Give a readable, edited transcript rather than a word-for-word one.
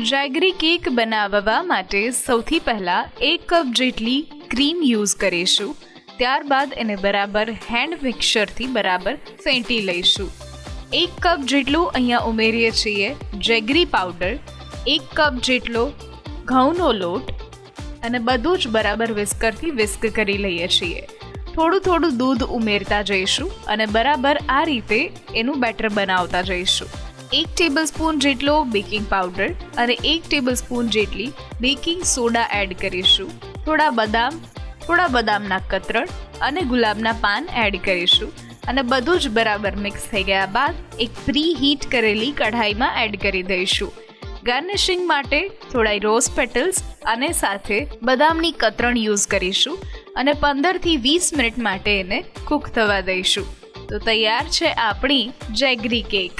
Jaggery cake બનાવવા માટે સૌથી પહેલાં 1 કપ જેટલી ક્રીમ યુઝ કરીશું. ત્યારબાદ એને બરાબર હેન્ડ મિક્સરથી બરાબર ફેંટી લઈશું. 1 કપ જેટલું અહીંયા ઉમેરીએ છીએ જેગરી પાવડર, 1 કપ જેટલો ઘઉંનો લોટ અને બધું જ બરાબર વિસ્કરથી વિસ્ક કરી લઈએ છીએ. થોડું દૂધ ઉમેરતા જઈશું અને બરાબર આ રીતે એનું બેટર બનાવતા જઈશું. 1 ટેબલસ્પૂન જેટલો બેકિંગ પાવડર અને 1 ટેબલસ્પૂન જેટલી બેકિંગ સોડા એડ કરીશું. થોડા બદામના કતરણ અને ગુલાબના પાન એડ કરીશું અને બધું જ બરાબર મિક્સ થઈ ગયા બાદ એક પ્રી હીટ કરેલી કઢાઈમાં એડ કરી દઈશું. ગાર્નિશિંગ માટે થોડા રોઝ પેટલ્સ અને સાથે બદામની કતરણ યુઝ કરીશું અને 15થી 20 મિનિટ માટે એને કૂક થવા દઈશું. તો તૈયાર છે આપણી જેગરી કેક.